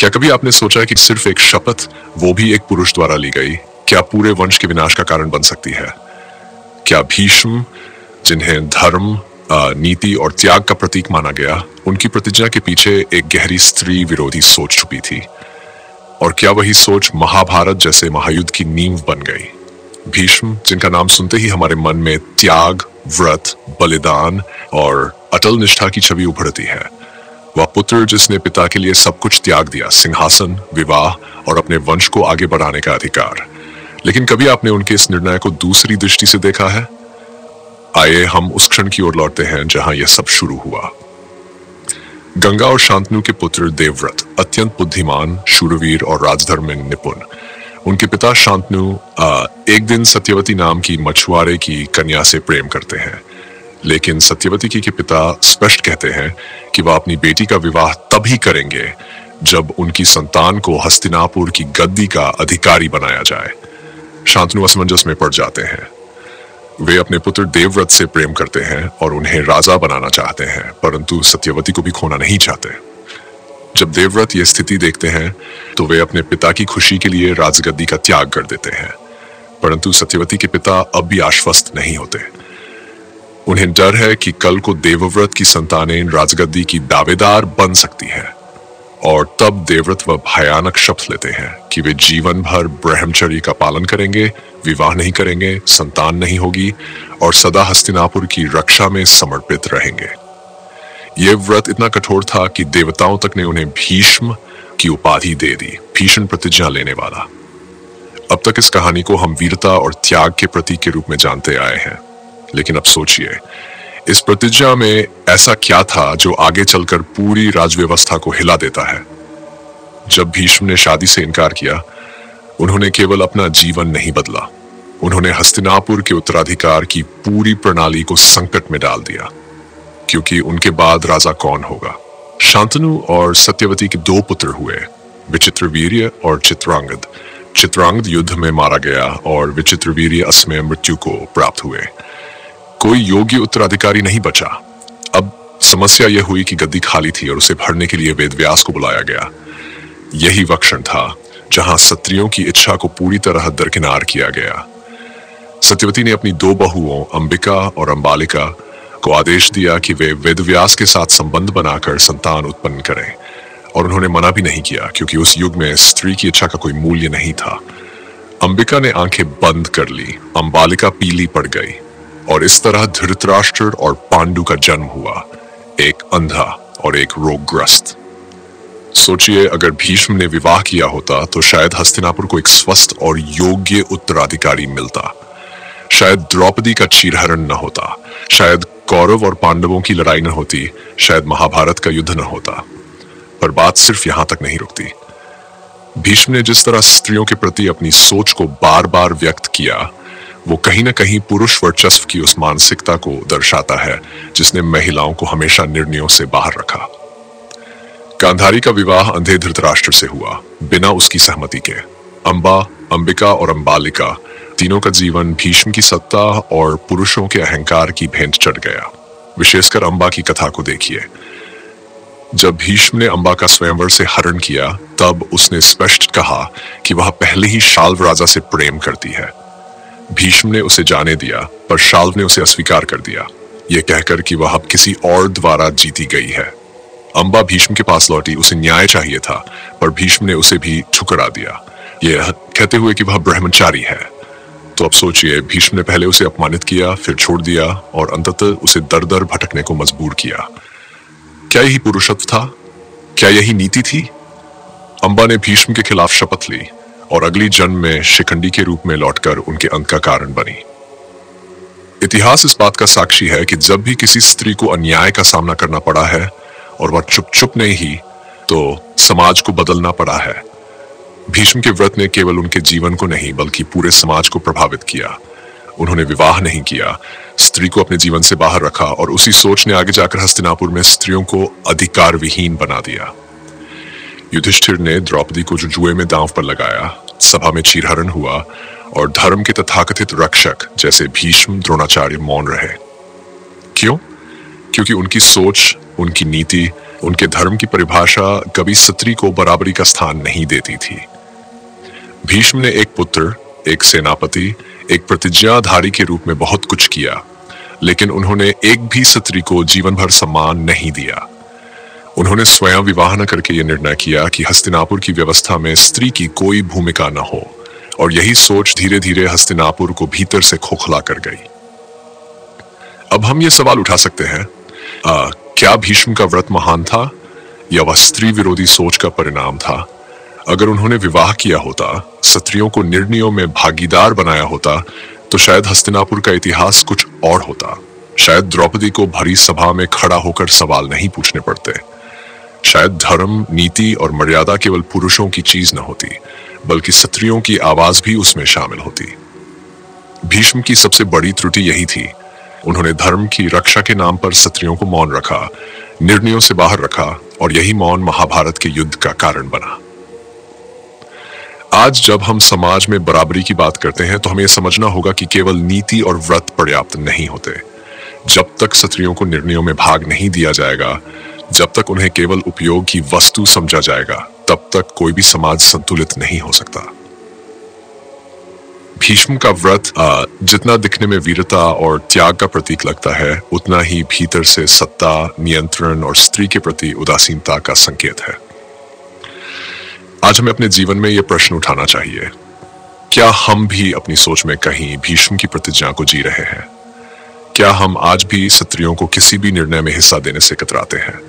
क्या कभी आपने सोचा कि सिर्फ एक शपथ, वो भी एक पुरुष द्वारा ली गई, क्या पूरे वंश के विनाश का कारण बन सकती है? क्या भीष्म, जिन्हें धर्म, नीति और त्याग का प्रतीक माना गया, उनकी प्रतिज्ञा के पीछे एक गहरी स्त्री विरोधी सोच छुपी थी? और क्या वही सोच महाभारत जैसे महायुद्ध की नींव बन गई? भीष्म, जिनका नाम सुनते ही हमारे मन में त्याग, व्रत, बलिदान और अटल निष्ठा की छवि उभरती है। वह पुत्र जिसने पिता के लिए सब कुछ त्याग दिया, सिंहासन, विवाह और अपने वंश को आगे बढ़ाने का अधिकार। लेकिन कभी आपने उनके इस निर्णय को दूसरी दृष्टि से देखा है? आइए हम उस क्षण की ओर लौटते हैं जहां यह सब शुरू हुआ। गंगा और शांतनु के पुत्र देवव्रत अत्यंत बुद्धिमान, शूरवीर और राजधर्म में निपुण। उनके पिता शांतनु एक दिन सत्यवती नाम की मछुआरे की कन्या से प्रेम करते हैं, लेकिन सत्यवती के पिता स्पष्ट कहते हैं कि वह अपनी बेटी का विवाह तभी करेंगे जब उनकी संतान को हस्तिनापुर की गद्दी का अधिकारी बनाया जाए। शांतनु असमंजस में पड़ जाते हैं। वे अपने पुत्र देवव्रत से प्रेम करते हैं और उन्हें राजा बनाना चाहते हैं, परंतु सत्यवती को भी खोना नहीं चाहते। जब देवव्रत ये स्थिति देखते हैं तो वे अपने पिता की खुशी के लिए राजगद्दी का त्याग कर देते हैं, परंतु सत्यवती के पिता अब भी आश्वस्त नहीं होते। उन्हें डर है कि कल को देवव्रत की संतानें राजगद्दी की दावेदार बन सकती है, और तब देवव्रत वह भयानक शपथ लेते हैं कि वे जीवन भर ब्रह्मचर्य का पालन करेंगे, विवाह नहीं करेंगे, संतान नहीं होगी और सदा हस्तिनापुर की रक्षा में समर्पित रहेंगे। यह व्रत इतना कठोर था कि देवताओं तक ने उन्हें भीष्म की उपाधि दे दी, भीषण प्रतिज्ञा लेने वाला। अब तक इस कहानी को हम वीरता और त्याग के प्रतीक के रूप में जानते आए हैं, लेकिन अब सोचिए, इस प्रतिज्ञा में ऐसा क्या था जो आगे चलकर पूरी राजव्यवस्था को हिला देता है? जब भीष्म ने शादी से इनकार किया, उन्होंने केवल अपना जीवन नहीं बदला, उन्होंने हस्तिनापुर के उत्तराधिकार की पूरी प्रणाली को संकट में डाल दिया, क्योंकि उनके बाद राजा कौन होगा? शांतनु और सत्यवती के दो पुत्र हुए, विचित्रवीर्य और चित्रांगद। चित्रांगद युद्ध में मारा गया और विचित्रवीर्य असमय मृत्यु को प्राप्त हुए। कोई योग्य उत्तराधिकारी नहीं बचा। अब समस्या यह हुई कि गद्दी खाली थी और उसे भरने के लिए वेदव्यास को बुलाया गया। यही वह क्षण था जहां क्षत्रियों की इच्छा को पूरी तरह दरकिनार किया गया। सत्यवती ने अपनी दो बहुओं अंबिका और अंबालिका को आदेश दिया कि वे वेदव्यास के साथ संबंध बनाकर संतान उत्पन्न करें, और उन्होंने मना भी नहीं किया, क्योंकि उस युग में स्त्री की इच्छा का कोई मूल्य नहीं था। अंबिका ने आंखें बंद कर ली, अंबालिका पीली पड़ गई, और इस तरह धृतराष्ट्र और पांडु का जन्म हुआ, एक अंधा और एक रोगग्रस्त। सोचिए, अगर भीष्म ने विवाह किया होता तो शायद हस्तिनापुर को एक स्वस्थ और योग्य उत्तराधिकारी मिलता, शायद द्रौपदी का चीरहरण न होता, शायद कौरव और पांडवों की लड़ाई न होती, शायद महाभारत का युद्ध न होता। पर बात सिर्फ यहां तक नहीं रुकती। भीष्म ने जिस तरह स्त्रियों के प्रति अपनी सोच को बार बार व्यक्त किया, वो कहीं न कहीं पुरुष वर्चस्व की उस मानसिकता को दर्शाता है जिसने महिलाओं को हमेशा निर्णयों से बाहर रखा। गांधारी का विवाह अंधे धृतराष्ट्र से हुआ, बिना उसकी सहमति के। अंबा, अंबिका और अंबालिका तीनों का जीवन भीष्म की सत्ता और पुरुषों के अहंकार की भेंट चढ़ गया। विशेषकर अंबा की कथा को देखिए। जब भीष्म ने अंबा का स्वयंवर से हरण किया, तब उसने स्पष्ट कहा कि वह पहले ही शाल्व राजा से प्रेम करती है। भीष्म ने उसे जाने दिया, पर शाल्व ने उसे अस्वीकार कर दिया, यह कहकर कि वह अब किसी और द्वारा जीती गई है। अंबा भीष्म के पास लौटी, उसे न्याय चाहिए था, पर भीष्म ने उसे भी ठुकरा दिया, यह कहते हुए कि वह ब्रह्मचारी है। तो अब सोचिए, भीष्म ने पहले उसे अपमानित किया, फिर छोड़ दिया और अंततः उसे दर दर भटकने को मजबूर किया। क्या यही पुरुषत्व था? क्या यही नीति थी? अंबा ने भीष्म के खिलाफ शपथ ली और अगली जन्म में शिखंडी के रूप में लौटकर उनके अंत का कारण बनी। इतिहास इस बात का साक्षी है कि जब भी किसी स्त्री को अन्याय का सामना करना पड़ा है और वह चुप चुप नहीं ही, तो समाज को बदलना पड़ा है। भीष्म के व्रत ने केवल उनके जीवन को नहीं बल्कि पूरे समाज को प्रभावित किया। उन्होंने विवाह नहीं किया, स्त्री को अपने जीवन से बाहर रखा, और उसी सोच ने आगे जाकर हस्तिनापुर में स्त्रियों को अधिकार विहीन बना दिया। युधिष्ठिर ने द्रौपदी को जो जुए में दांव पर लगाया, सभा में चीरहरण हुआ और धर्म के तथाकथित रक्षक जैसे भीष्म, द्रोणाचार्य मौन रहे। क्यों? क्योंकि उनकी सोच उनकी नीति, उनके धर्म की परिभाषा कभी स्त्री को बराबरी का स्थान नहीं देती थी। भीष्म ने एक पुत्र, एक सेनापति, एक प्रतिज्ञाधारी के रूप में बहुत कुछ किया, लेकिन उन्होंने एक भी स्त्री को जीवन भर सम्मान नहीं दिया। उन्होंने स्वयं विवाह न करके यह निर्णय किया कि हस्तिनापुर की व्यवस्था में स्त्री की कोई भूमिका न हो, और यही सोच धीरे धीरे हस्तिनापुर को भीतर से खोखला कर गई। अब हम ये सवाल उठा सकते हैं, क्या भीष्म का व्रत महान था या वह स्त्री विरोधी सोच का परिणाम था? अगर उन्होंने विवाह किया होता, स्त्रियों को निर्णयों में भागीदार बनाया होता, तो शायद हस्तिनापुर का इतिहास कुछ और होता। शायद द्रौपदी को भरी सभा में खड़ा होकर सवाल नहीं पूछने पड़ते। शायद धर्म, नीति और मर्यादा केवल पुरुषों की चीज न होती, बल्कि स्त्रियों की आवाज भी उसमें शामिल होती। भीष्म की सबसे बड़ी त्रुटि यही थी। उन्होंने धर्म की रक्षा के नाम पर स्त्रियों को मौन रखा, निर्णयों से बाहर रखा, और यही मौन महाभारत के युद्ध का कारण बना। आज जब हम समाज में बराबरी की बात करते हैं, तो हमें समझना होगा कि केवल नीति और व्रत पर्याप्त नहीं होते। जब तक स्त्रियों को निर्णयों में भाग नहीं दिया जाएगा, जब तक उन्हें केवल उपयोग की वस्तु समझा जाएगा, तब तक कोई भी समाज संतुलित नहीं हो सकता। भीष्म का व्रत जितना दिखने में वीरता और त्याग का प्रतीक लगता है, उतना ही भीतर से सत्ता, नियंत्रण और स्त्री के प्रति उदासीनता का संकेत है। आज हमें अपने जीवन में यह प्रश्न उठाना चाहिए, क्या हम भी अपनी सोच में कहीं भीष्म की प्रतिज्ञा को जी रहे हैं? क्या हम आज भी स्त्रियों को किसी भी निर्णय में हिस्सा देने से कतराते हैं?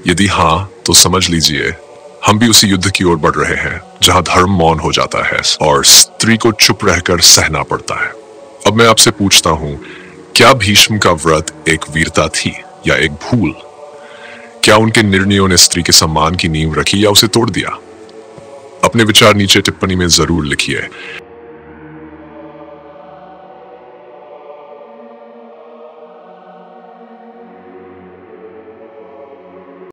यदि हाँ, तो समझ लीजिए हम भी उसी युद्ध की ओर बढ़ रहे हैं जहां धर्म मौन हो जाता है और स्त्री को चुप रहकर सहना पड़ता है। अब मैं आपसे पूछता हूं, क्या भीष्म का व्रत एक वीरता थी या एक भूल? क्या उनके निर्णयों ने स्त्री के सम्मान की नींव रखी या उसे तोड़ दिया? अपने विचार नीचे टिप्पणी में जरूर लिखिए।